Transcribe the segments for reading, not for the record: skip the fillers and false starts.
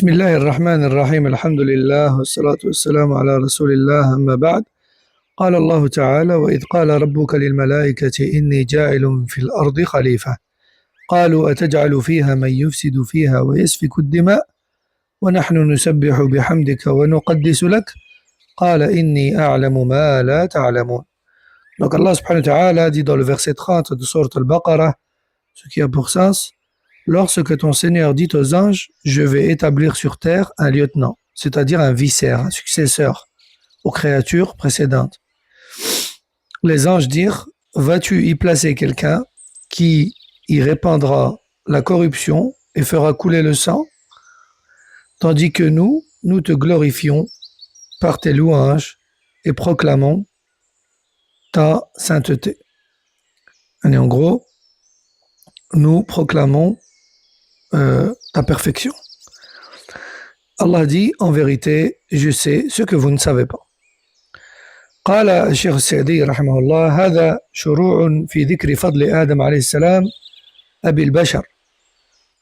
بسم الله الرحمن الرحيم. الحمد لله والصلاة والسلام على رسول الله، أما بعد. قال الله تعالى: وإذ قال ربك للملائكة إني جاعل في الأرض خليفة قالوا أتجعل فيها من يفسد فيها ويسفك الدماء ونحن نسبح بحمدك ونقدس لك قال إني أعلم ما لا تعلمون. Donc Allah subhanahu wa ta'ala dit dans le verset 30 de Sourate Al-Baqarah, ce qui a pour sens: lorsque ton Seigneur dit aux anges, je vais établir sur terre un lieutenant, c'est-à-dire un vicaire, un successeur aux créatures précédentes. Les anges dirent, vas-tu y placer quelqu'un qui y répandra la corruption et fera couler le sang, tandis que nous te glorifions par tes louanges et proclamons ta sainteté. Et en gros, nous proclamons ta perfection. Allah dit, en vérité, je sais ce que vous ne savez pas. قال الشيخ السعدي رحمه الله: هذا شروع في ذكر فضل آدم عليه السلام أبي البشر،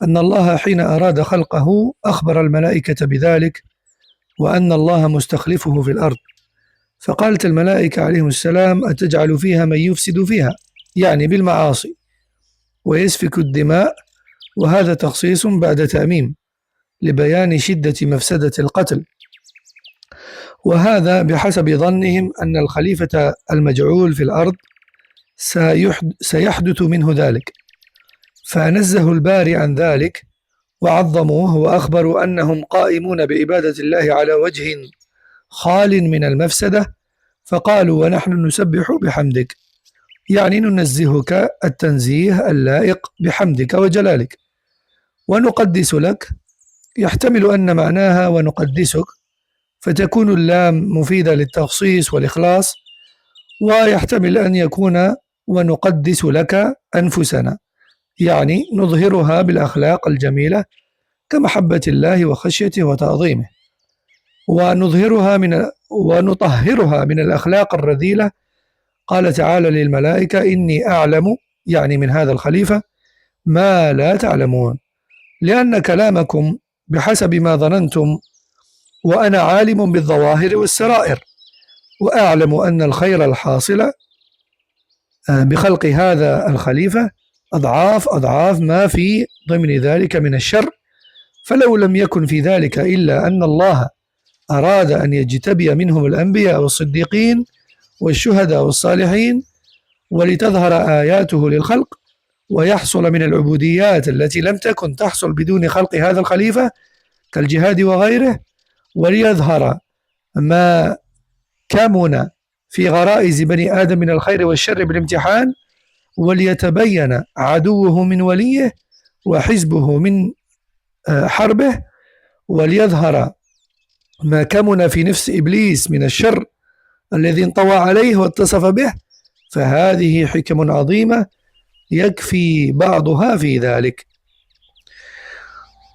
أن الله حين أراد خلقه أخبر الملائكة بذلك، وأن الله مستخلفه في الأرض، فقالت الملائكة عليهم السلام: أتجعل فيها من يفسد فيها، يعني بالمعاصي، ويسفك الدماء، وهذا تخصيص بعد تأميم لبيان شدة مفسدة القتل، وهذا بحسب ظنهم أن الخليفة المجعول في الأرض سيحدث منه ذلك، فنزه الباري عن ذلك وعظموه وأخبروا أنهم قائمون بعبادة الله على وجه خال من المفسدة، فقالوا ونحن نسبح بحمدك، يعني ننزهك التنزيه اللائق بحمدك وجلالك، ونقدس لك، يحتمل أن معناها ونقدسك، فتكون اللام مفيدة للتخصيص والإخلاص، ويحتمل أن يكون ونقدس لك أنفسنا، يعني نظهرها بالأخلاق الجميلة كمحبة الله وخشيته وتعظيمه، ونطهرها من الأخلاق الرذيلة. قال تعالى للملائكة: إني أعلم، يعني من هذا الخليفة، ما لا تعلمون، لأن كلامكم بحسب ما ظننتم، وأنا عالم بالظواهر والسرائر، وأعلم أن الخير الحاصل بخلق هذا الخليفة أضعاف ما في ضمن ذلك من الشر، فلو لم يكن في ذلك إلا أن الله أراد أن يجتبي منهم الأنبياء والصديقين والشهداء والصالحين، ولتظهر آياته للخلق، ويحصل من العبوديات التي لم تكن تحصل بدون خلق هذا الخليفة كالجهاد وغيره، وليظهر ما كمن في غرائز بني آدم من الخير والشر بالامتحان، وليتبين عدوه من وليه وحزبه من حربه، وليظهر ما كمن في نفس إبليس من الشر الذي انطوى عليه واتصف به، فهذه حكم عظيمة يكفي بعضها في ذلك.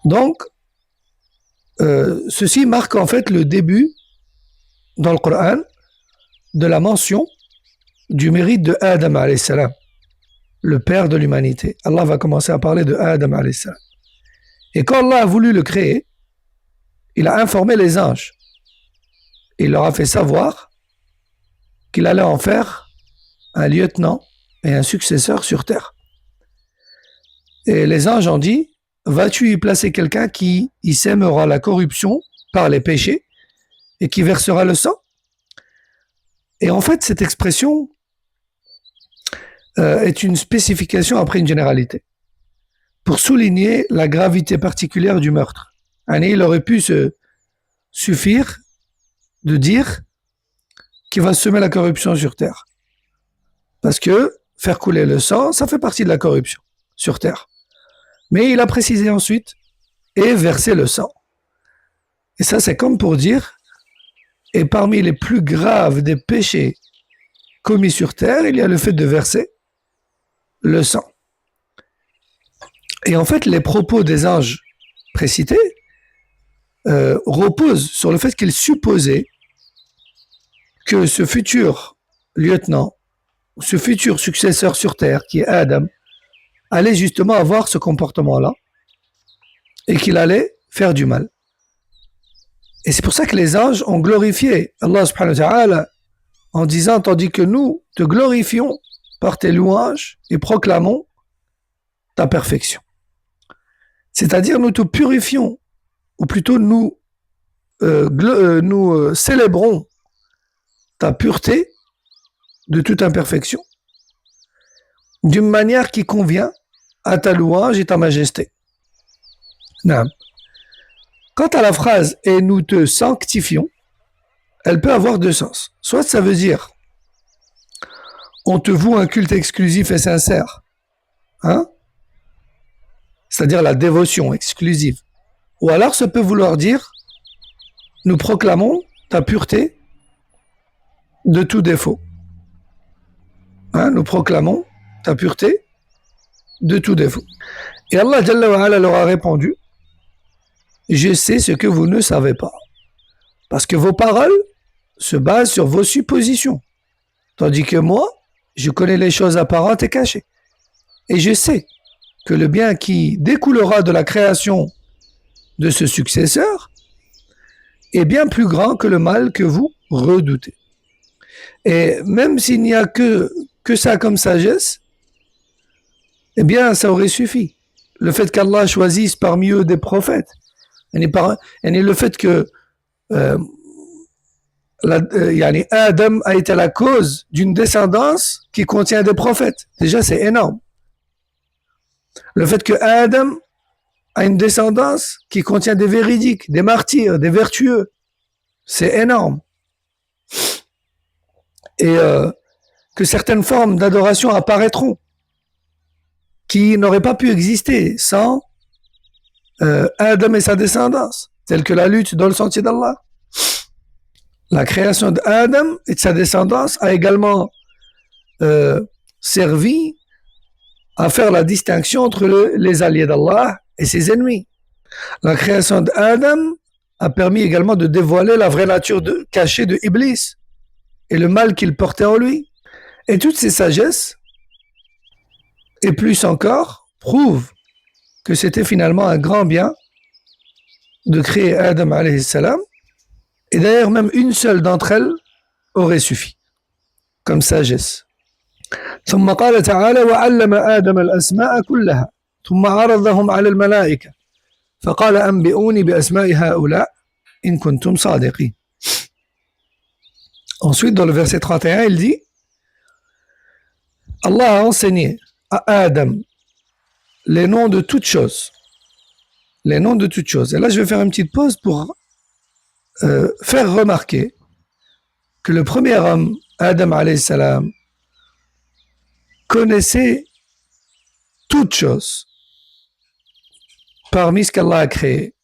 Donc, ceci marque en fait le début dans le Coran de la mention du mérite de Adam alayhi salam, le père de l'humanité. Allah va commencer à parler de Adam alayhi salam. Et quand Allah a voulu le créer, il a informé les anges. Il leur a fait savoir qu'il allait en faire un lieutenant et un successeur sur terre. Et les anges ont dit: vas-tu y placer quelqu'un qui y sèmera la corruption par les péchés et qui versera le sang? Et en fait, cette expression est une spécification après une généralité, pour souligner la gravité particulière du meurtre. Il aurait pu se suffire de dire qu'il va semer la corruption sur terre, parce que faire couler le sang, ça fait partie de la corruption sur terre. Mais il a précisé ensuite: et verser le sang. Et ça, c'est comme pour dire: et parmi les plus graves des péchés commis sur terre, il y a le fait de verser le sang. Et en fait, les propos des anges précités reposent sur le fait qu'ils supposaient que ce futur lieutenant, ce futur successeur sur terre, qui est Adam, allait justement avoir ce comportement-là et qu'il allait faire du mal. Et c'est pour ça que les anges ont glorifié Allah subhanahu wa ta'ala en disant, tandis que nous te glorifions par tes louanges et proclamons ta perfection. C'est-à-dire nous te purifions, ou plutôt nous célébrons ta pureté de toute imperfection d'une manière qui convient à ta louange et ta majesté. Non. Quant à la phrase « et nous te sanctifions », elle peut avoir deux sens. Soit ça veut dire « on te voue un culte exclusif et sincère hein », c'est-à-dire la dévotion exclusive. Ou alors ça peut vouloir dire « nous proclamons ta pureté de tout défaut ». Hein, nous proclamons ta pureté de tout défaut. Et Allah Jalla wa Ala leur a répondu « je sais ce que vous ne savez pas ». Parce que vos paroles se basent sur vos suppositions. Tandis que moi, je connais les choses apparentes et cachées. Et je sais que le bien qui découlera de la création de ce successeur est bien plus grand que le mal que vous redoutez. Et même s'il n'y a que ça comme sagesse, eh bien, ça aurait suffi. Le fait qu'Allah choisisse parmi eux des prophètes, et le fait que Adam a été la cause d'une descendance qui contient des prophètes. Déjà, c'est énorme. Le fait que Adam a une descendance qui contient des véridiques, des martyrs, des vertueux, c'est énorme. Et que certaines formes d'adoration apparaîtront qui n'auraient pas pu exister sans Adam et sa descendance, telle que la lutte dans le sentier d'Allah. La création d'Adam et de sa descendance a également servi à faire la distinction entre les alliés d'Allah et ses ennemis. La création d'Adam a permis également de dévoiler la vraie nature cachée de Iblis et le mal qu'il portait en lui. Et toutes ces sagesses, et plus encore, prouvent que c'était finalement un grand bien de créer Adam alayhi salam. Et d'ailleurs, même une seule d'entre elles aurait suffi, comme sagesse. ثم قال تعالى وعلم آدم الأسماء كلها ثم عرضهم على الملائكة فقال أنبئوني بأسماء هؤلاء إن كنتم صادقين. Ensuite, dans le verset 31, il dit Allah a enseigné à Adam les noms de toutes choses. Les noms de toutes choses. Et là, je vais faire une petite pause pour faire remarquer que le premier homme, Adam alayhi salam, connaissait toutes choses parmi ce qu'Allah a créé.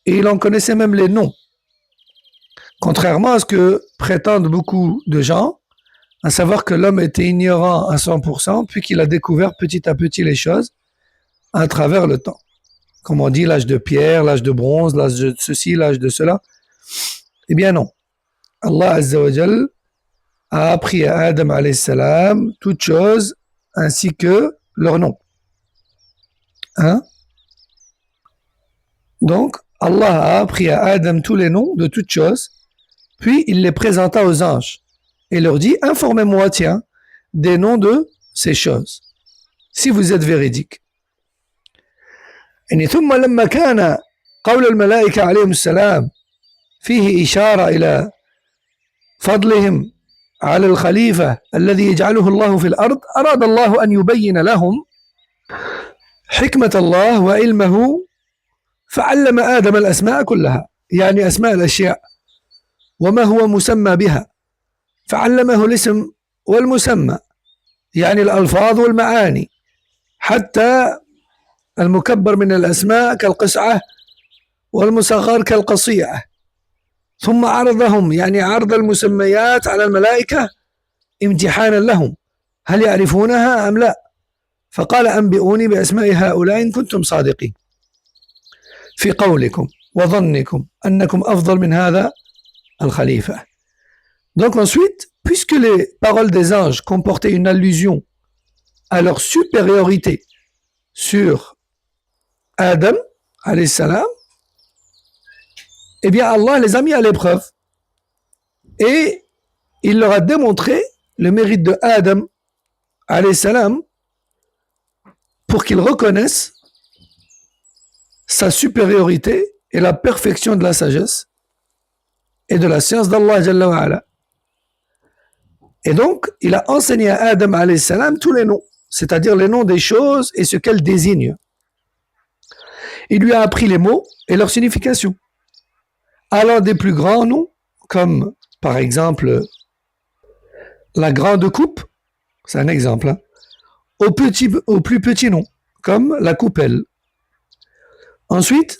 Et il en connaissait même les noms. Contrairement à ce que prétendent beaucoup de gens, à savoir que l'homme était ignorant à 100%, puis qu'il a découvert petit à petit les choses à travers le temps. Comme on dit, l'âge de pierre, l'âge de bronze, l'âge de ceci, l'âge de cela. Eh bien non. Allah Azza wa Jal a appris à Adam alayhi salam toutes choses ainsi que leur nom. Hein? Donc, Allah a appris à Adam tous les noms de toutes choses, puis il les présenta aux anges et leur dit, informez-moi, tiens, des noms de ces choses, si vous êtes véridiques. ثم لما كان قول الملائكة عليهم السلام فيه إشارة إلى فضلهم على الخليفة الذي يجعله الله في الأرض أراد الله أن يبين لهم حكمة الله وعلمه فعلم آدم الأسماء كلها يعني أسماء الأشياء وما هو مسمى بها فعلمه الاسم والمسمى يعني الألفاظ والمعاني حتى المكبر من الأسماء كالقسعة والمصغر كالقصيعة ثم عرضهم يعني عرض المسميات على الملائكة امتحانا لهم هل يعرفونها أم لا فقال أنبئوني بأسماء هؤلاء إن كنتم صادقين في قولكم وظنكم أنكم أفضل من هذا الخليفة. Donc ensuite, puisque les paroles des anges comportaient une allusion à leur supériorité sur Adam, alayhi salam, eh bien Allah les a mis à l'épreuve et il leur a démontré le mérite de Adam alayhi salam pour qu'ils reconnaissent sa supériorité et la perfection de la sagesse et de la science d'Allah Jalla wa Ala. Et donc, il a enseigné à Adam alayhi salam tous les noms, c'est-à-dire les noms des choses et ce qu'elles désignent. Il lui a appris les mots et leur signification. Alors des plus grands noms, comme par exemple la grande coupe, c'est un exemple, hein, au plus petit nom, comme la coupelle. Ensuite,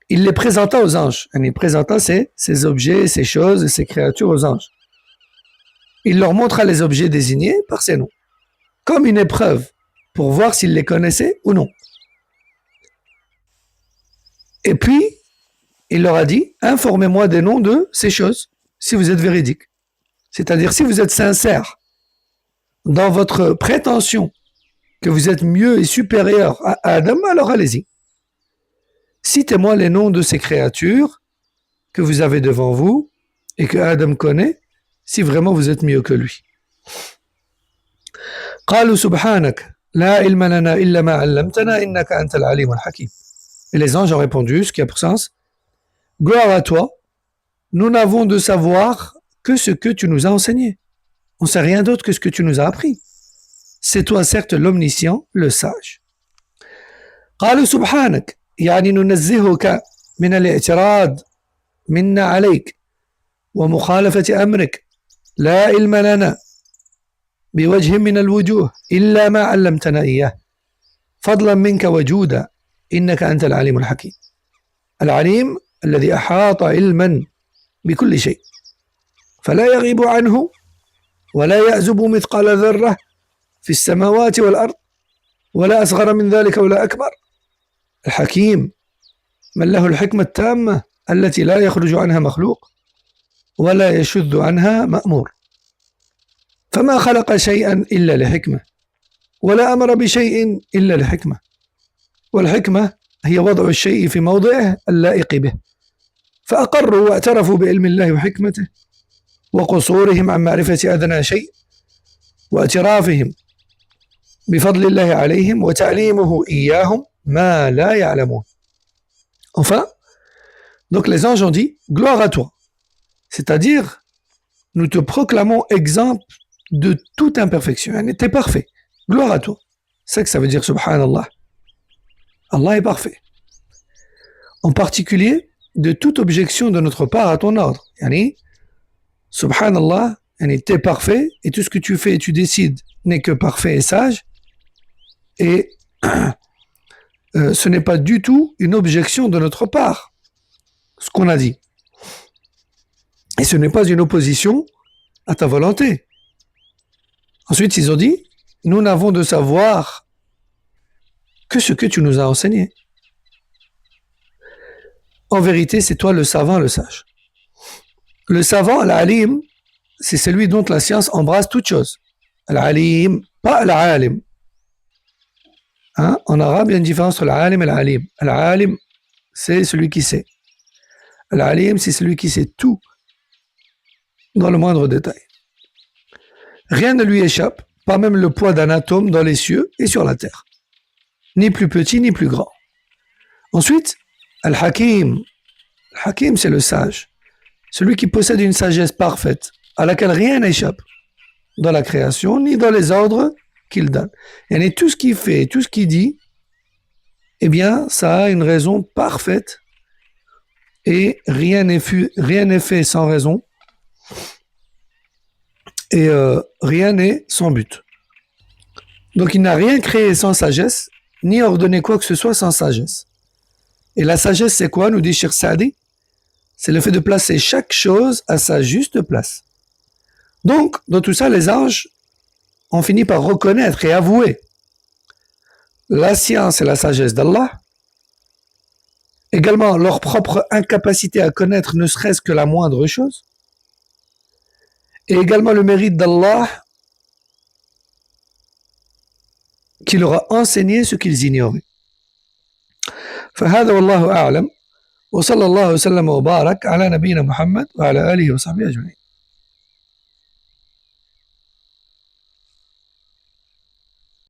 il les présenta aux anges. Il présenta ces objets, ces choses et ces créatures aux anges. Il leur montra les objets désignés par ces noms, comme une épreuve pour voir s'ils les connaissaient ou non. Et puis, il leur a dit, informez-moi des noms de ces choses, si vous êtes véridiques. C'est-à-dire, si vous êtes sincère dans votre prétention que vous êtes mieux et supérieur à Adam, alors allez-y. Citez-moi les noms de ces créatures que vous avez devant vous et que Adam connaît, si vraiment vous êtes mieux que lui. قالوا سبحانك لا علم لنا إلا ما علمتنا إنك أنت العليم الحكيم. Et les anges ont répondu, ce qui a pour sens, gloire à toi, nous n'avons de savoir que ce que tu nous as enseigné. On ne sait rien d'autre que ce que tu nous as appris. C'est toi certes l'omniscient, le sage. قالوا سبحانك يعني ننزهك من الاعتراض منا عليك ومخالفة أمرك لا علم لنا بوجه من الوجوه إلا ما علمتنا إياه فضلا منك وجودا إنك أنت العليم الحكيم. العليم الذي أحاط علما بكل شيء فلا يغيب عنه ولا يعزب مثقال ذرة في السماوات والأرض ولا أصغر من ذلك ولا أكبر. الحكيم من له الحكمة التامة التي لا يخرج عنها مخلوق ولا يشذ عنها مأمور فما خلق شيئا إلا لحكمة ولا أمر بشيء إلا لحكمة والحكمة هي وضع الشيء في موضعه اللائق به فأقروا واعترفوا بعلم الله وحكمته وقصورهم عن معرفة أدنى شيء واعترافهم بفضل الله عليهم وتعليمه إياهم ما لا يعلمون. Enfin, donc les anges ont dit gloire à toi, c'est-à-dire nous te proclamons exemple de toute imperfection. Elle était parfait. Gloire à toi. C'est ça que ça veut dire subhanallah. Allah est parfait. En particulier de toute objection de notre part à ton ordre. Yani, subhanallah, t'es parfait et tout ce que tu fais et tu décides n'est que parfait et sage. Et ce n'est pas du tout une objection de notre part, ce qu'on a dit. Et ce n'est pas une opposition à ta volonté. Ensuite, ils ont dit, nous n'avons de savoir que ce que tu nous as enseigné. En vérité, c'est toi le savant, le sage. Le savant, l'alim, c'est celui dont la science embrasse toute chose. L'alim, pas l'alim. Hein? En arabe, il y a une différence entre l'alim et l'alim. L'alim, c'est celui qui sait. L'alim, c'est celui qui sait tout, dans le moindre détail. Rien ne lui échappe, pas même le poids d'un atome dans les cieux et sur la terre. Ni plus petit, ni plus grand. Ensuite, Al-Hakim. Al-Hakim, c'est le sage. Celui qui possède une sagesse parfaite, à laquelle rien n'échappe, dans la création, ni dans les ordres qu'il donne. Et tout ce qu'il fait, tout ce qu'il dit, eh bien, ça a une raison parfaite, et rien n'est fait sans raison, et rien n'est sans but. Donc il n'a rien créé sans sagesse, ni ordonné quoi que ce soit sans sagesse. Et la sagesse, c'est quoi, nous dit Cheikh Saadi? C'est le fait de placer chaque chose à sa juste place. Donc, dans tout ça, les anges ont fini par reconnaître et avouer la science et la sagesse d'Allah, également leur propre incapacité à connaître ne serait-ce que la moindre chose, et également le mérite d'Allah qui leur a enseigné ce qu'ils ignoraient. فهذا والله أعلم وصلى الله وسلم وبارك على نبينا محمد وعلى آله وصحبه أجمعين.